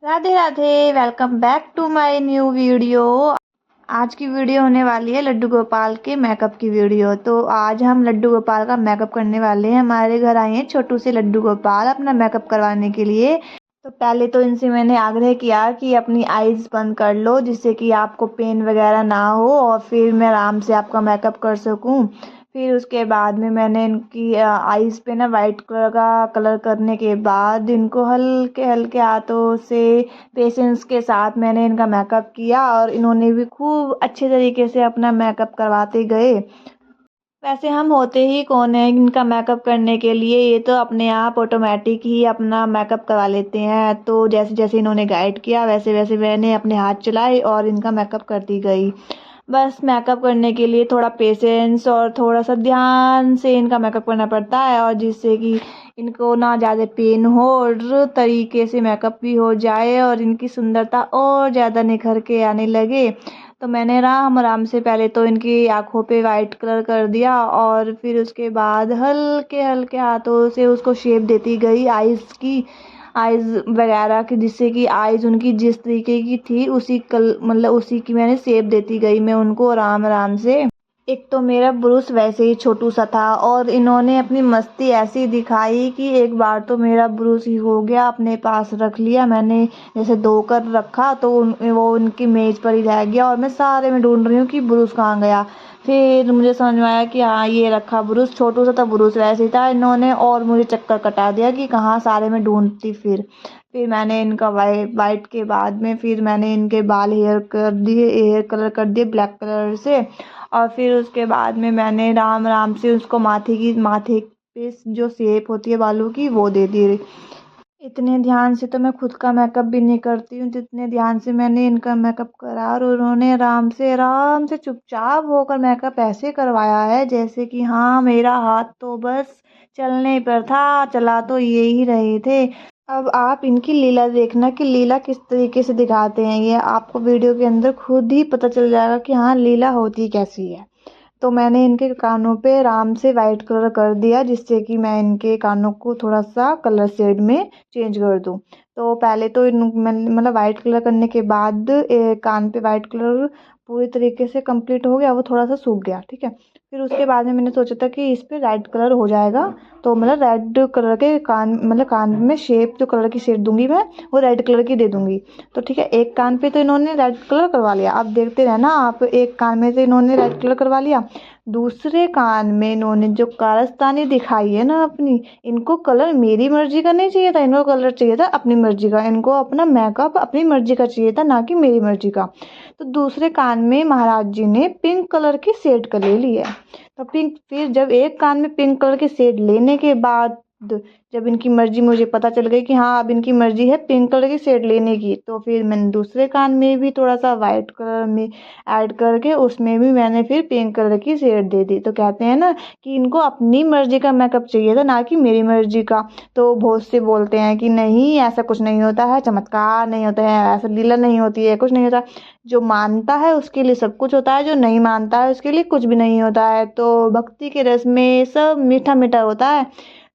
Radhe Radhe. Welcome back to my new video. आज की video होने वाली है लड्डू गोपाल के मेकअप की वीडियो। तो आज हम लड्डू गोपाल का मेकअप करने वाले हैं। हमारे घर आए हैं छोटू से लड्डू गोपाल अपना मेकअप करवाने के लिए। तो पहले तो इनसे मैंने आग्रह किया कि अपनी आईज बंद कर लो, जिससे कि आपको पेन वगैरह ना हो और फिर मैं आराम से आपका मेकअप कर सकूं। फिर उसके बाद में मैंने इनकी आईज पे ना वाइट कलर का कलर करने के बाद इनको हल्के हल्के हाथों से पेशेंस के साथ मैंने इनका मेकअप किया और इन्होंने भी खूब अच्छे तरीके से अपना मेकअप करवाते गए। वैसे हम होते ही कौन है इनका मेकअप करने के लिए, ये तो अपने आप ऑटोमेटिक ही अपना मेकअप करवा लेते हैं। तो जैसे जैसे इन्होंने गाइड किया वैसे वैसे मैंने अपने हाथ चलाए और इनका मेकअप करती गई। बस मेकअप करने के लिए थोड़ा पेशेंस और थोड़ा सा ध्यान से इनका मेकअप करना पड़ता है, और जिससे कि इनको ना ज़्यादा पेन हो और तरीके से मेकअप भी हो जाए और इनकी सुंदरता और ज़्यादा निखर के आने लगे। तो मैंने आराम आराम से पहले तो इनकी आँखों पे वाइट कलर कर दिया और फिर उसके बाद हल्के हल्के हाथों से उसको शेप देती गई आइज़ की, आइज़ वगैरह की, जिससे कि आइज़ उनकी जिस तरीके की थी उसी मतलब उसी की मैंने शेप देती गई मैं उनको आराम आराम से। एक तो मेरा ब्रूस वैसे ही छोटू सा था और इन्होंने अपनी मस्ती ऐसी दिखाई कि एक बार तो मेरा ब्रूस ही हो गया, अपने पास रख लिया मैंने, जैसे धोकर रखा तो वो उनकी मेज पर ही रह गया और मैं सारे में ढूंढ रही हूँ कि ब्रूस कहाँ गया। फिर मुझे समझ में आया कि हाँ ये रखा ब्रूस, छोटू सा था ब्रूस वैसे ही था, इन्होंने और मुझे चक्कर कटा दिया कि कहाँ सारे में ढूंढती। फिर मैंने इनका वाइट के बाद में फिर मैंने इनके बाल हेयर कलर कर दिए ब्लैक कलर से। और फिर उसके बाद में मैंने राम राम से उसको माथे पे जो शेप होती है बालों की वो दे दी। इतने ध्यान से तो मैं खुद का मेकअप भी नहीं करती हूँ जितने ध्यान से मैंने इनका मेकअप करा, और उन्होंने आराम से चुपचाप होकर मेकअप ऐसे करवाया है जैसे कि हाँ मेरा हाथ तो बस चलने पर था, चला तो ये ही रहे थे। अब आप इनकी लीला देखना कि लीला किस तरीके से दिखाते हैं, ये आपको वीडियो के अंदर खुद ही पता चल जाएगा कि हाँ लीला होती कैसी है। तो मैंने इनके कानों पे आराम से वाइट कलर कर दिया, जिससे कि मैं इनके कानों को थोड़ा सा कलर शेड में चेंज कर दूं। तो पहले तो मतलब वाइट कलर करने के बाद कान पे वाइट कलर पूरी तरीके से कंप्लीट हो गया, वो थोड़ा सा सूख गया, ठीक है। फिर उसके बाद में मैंने सोचा था कि इस पे रेड कलर हो जाएगा, तो मतलब रेड कलर के कान में शेप, जो कलर की शेप दूंगी मैं वो रेड कलर की दे दूंगी। तो ठीक है, एक कान पे तो इन्होंने रेड कलर करवा लिया, अब देखते रहना आप, एक कान में से इन्होंने रेड कलर करवा लिया। दूसरे कान में इन्होंने जो कारस्तानी दिखाई है ना अपनी, इनको कलर मेरी मर्जी का नहीं चाहिए था, इनको कलर चाहिए था अपनी मर्जी का, इनको अपना मेकअप अपनी मर्जी का चाहिए था, ना कि मेरी मर्जी का। तो दूसरे कान में महाराज जी ने पिंक कलर की शेड का ले ली है। तो फिर जब एक कान में पिंक कलर की शेड लेने के बाद जब इनकी मर्जी मुझे पता चल गई कि हाँ अब इनकी मर्जी है पिंक कलर की शेड लेने की, तो फिर मैंने दूसरे कान में भी थोड़ा सा वाइट कलर में ऐड करके उसमें भी मैंने फिर पिंक कलर की शेड दे दी। तो कहते हैं ना कि इनको अपनी मर्जी का मेकअप चाहिए था, ना कि मेरी मर्जी का। तो बहुत से बोलते हैं कि नहीं ऐसा कुछ नहीं होता है, चमत्कार नहीं होता है, ऐसा लीला नहीं होती है, कुछ नहीं होता। जो मानता है उसके लिए सब कुछ होता है, जो नहीं मानता है उसके लिए कुछ भी नहीं होता है। तो भक्ति के रस में सब मीठा मीठा होता है।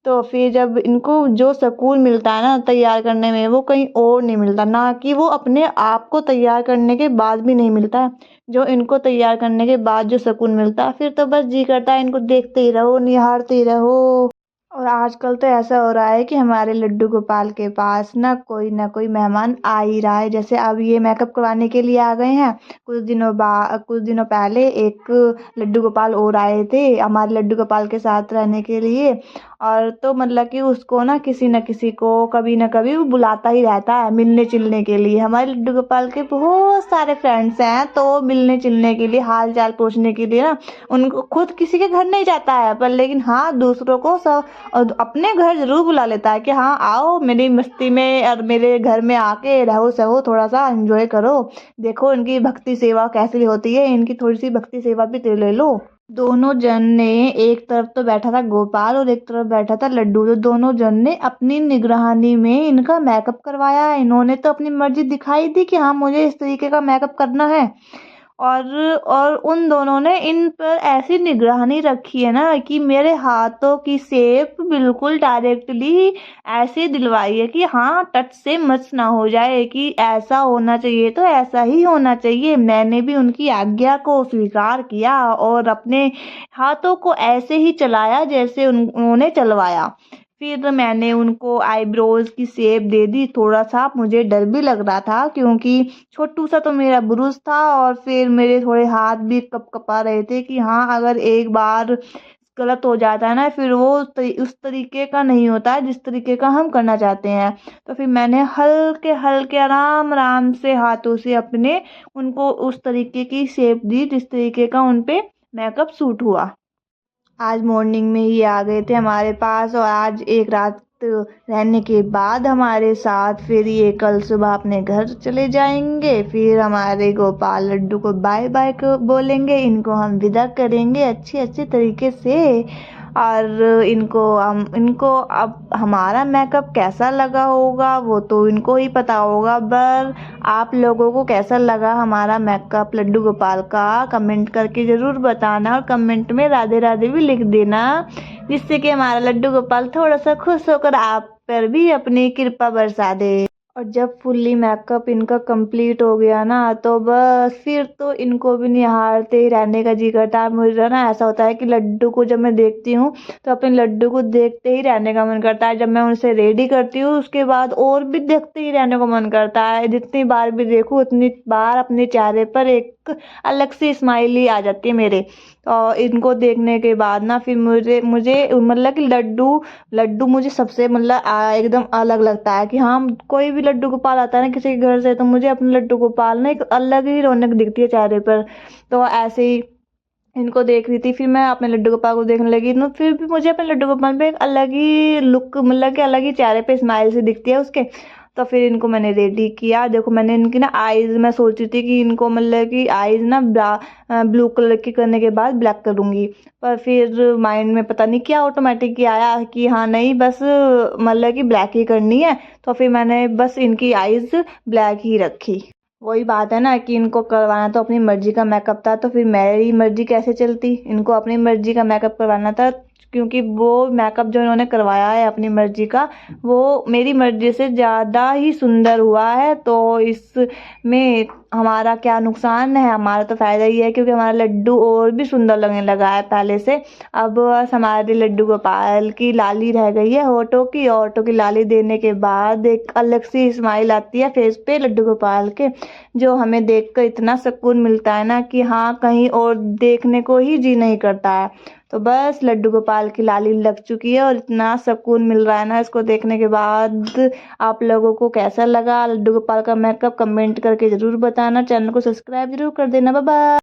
तो फिर जब इनको जो सुकून मिलता है ना तैयार करने में, वो कहीं और नहीं मिलता, ना कि वो अपने आप को तैयार करने के बाद भी नहीं मिलता है। जो इनको तैयार करने के बाद जो सुकून मिलता है, फिर तो बस जी करता है इनको देखते ही रहो, निहारते ही रहो। और आजकल तो ऐसा हो रहा है कि हमारे लड्डू गोपाल के पास ना कोई मेहमान आ ही रहा है। जैसे अब ये मेकअप करवाने के लिए आ गए हैं, कुछ दिनों पहले एक लड्डू गोपाल और आए थे हमारे लड्डू गोपाल के साथ रहने के लिए। और तो मतलब कि उसको ना किसी को कभी ना कभी वो बुलाता ही रहता है मिलने चिलने के लिए। हमारे लड्डू गोपाल के बहुत सारे फ्रेंड्स हैं, तो वो मिलने चिलने के लिए हाल चाल पूछने के लिए ना उनको खुद किसी के घर नहीं जाता है, पर लेकिन हाँ दूसरों को सब और अपने घर जरूर बुला लेता है कि हाँ आओ मेरी मस्ती में और मेरे घर में आके रहो सहो, थोड़ा सा एंजॉय करो, देखो इनकी भक्ति सेवा कैसी होती है, इनकी थोड़ी सी भक्ति सेवा भी ले लो। दोनों जन ने, एक तरफ तो बैठा था गोपाल और एक तरफ बैठा था लड्डू, तो दोनों जन ने अपनी निगरानी में इनका मेकअप करवाया है। इन्होंने तो अपनी मर्जी दिखाई दी कि हाँ मुझे इस तरीके का मेकअप करना है, और उन दोनों ने इन पर ऐसी निगरानी रखी है ना कि मेरे हाथों की शेप बिल्कुल डायरेक्टली ऐसे दिलवाई है कि हाँ टच से मस ना हो जाए, कि ऐसा होना चाहिए तो ऐसा ही होना चाहिए। मैंने भी उनकी आज्ञा को स्वीकार किया और अपने हाथों को ऐसे ही चलाया जैसे उन्होंने चलवाया। फिर मैंने उनको आईब्रोज की शेप दे दी। थोड़ा सा मुझे डर भी लग रहा था क्योंकि छोटू सा तो मेरा ब्रूस था, और फिर मेरे थोड़े हाथ भी कपा रहे थे कि हाँ अगर एक बार गलत हो जाता है ना फिर वो उस तरीके का नहीं होता है जिस तरीके का हम करना चाहते हैं। तो फिर मैंने हल्के हल्के आराम आराम से हाथों से अपने उनको उस तरीके की शेप दी जिस तरीके का उन पे मेकअप सूट हुआ। आज मॉर्निंग में ये आ गए थे हमारे पास, और आज एक रात रहने के बाद हमारे साथ फिर ये कल सुबह अपने घर चले जाएंगे। फिर हमारे गोपाल लड्डू को बाय बाय को बोलेंगे, इनको हम विदा करेंगे अच्छे अच्छे तरीके से। और इनको अब हमारा मेकअप कैसा लगा होगा वो तो इनको ही पता होगा, पर आप लोगों को कैसा लगा हमारा मेकअप लड्डू गोपाल का कमेंट करके ज़रूर बताना, और कमेंट में राधे राधे भी लिख देना, जिससे कि हमारा लड्डू गोपाल थोड़ा सा खुश होकर आप पर भी अपनी कृपा बरसा दे। और जब फुल्ली मेकअप इनका कंप्लीट हो गया ना तो बस फिर तो इनको भी निहारते ही रहने का जी करता है। मुझे ना ऐसा होता है कि लड्डू को जब मैं देखती हूँ तो अपने लड्डू को देखते ही रहने का मन करता है। जब मैं उनसे रेडी करती हूँ उसके बाद और भी देखते ही रहने को मन करता है। जितनी बार भी देखूँ उतनी बार अपने चेहरे पर एक अलग सी स्माइली आ जाती है मेरे। और इनको देखने के बाद ना फिर मुझे मुझे मतलब कि लड्डू लड्डू मुझे सबसे मतलब एकदम अलग लगता है कि हाँ कोई भी लड्डू गोपाल आता है ना किसी के घर से तो मुझे अपने लड्डू गोपाल ना एक अलग ही रौनक दिखती है चेहरे पर। तो ऐसे ही इनको देख रही थी, फिर मैं अपने लड्डू गोपाल को देखने लगी तो फिर भी मुझे अपने लड्डू गोपाल पे एक अलग ही लुक मतलब कि अलग ही चेहरे पे स्माइल से दिखती है उसके। तो फिर इनको मैंने रेडी किया। देखो मैंने इनकी ना आईज मैं सोच रही थी कि इनको मतलब कि आईज ना ब्लू कलर की करने के बाद ब्लैक करूँगी, पर फिर माइंड में पता नहीं क्या ऑटोमेटिक ही आया कि हाँ नहीं बस मतलब कि ब्लैक ही करनी है। तो फिर मैंने बस इनकी आईज ब्लैक ही रखी। वही बात है ना कि इनको करवाना तो अपनी मर्जी का मेकअप था, तो फिर मेरी मर्जी कैसे चलती, इनको अपनी मर्जी का मेकअप करवाना था। क्योंकि वो मेकअप जो इन्होंने करवाया है अपनी मर्जी का वो मेरी मर्जी से ज़्यादा ही सुंदर हुआ है। तो इसमें हमारा क्या नुकसान है, हमारा तो फ़ायदा ही है क्योंकि हमारा लड्डू और भी सुंदर लगने लगा है पहले से। अब बस हमारे लड्डू गोपाल की लाली रह गई है होठों की लाली देने के बाद एक अलग सी स्माइल आती है फेस पे लड्डू गोपाल के, जो हमें देखकर इतना सुकून मिलता है ना कि हाँ कहीं और देखने को ही जी नहीं करता है। तो बस लड्डू गोपाल की लाली लग चुकी है और इतना सुकून मिल रहा है ना इसको देखने के बाद। आप लोगों को कैसा लगा लड्डू गोपाल का मेकअप कमेंट करके ज़रूर बताना, चैनल को सब्सक्राइब जरूर कर देना। Bye bye.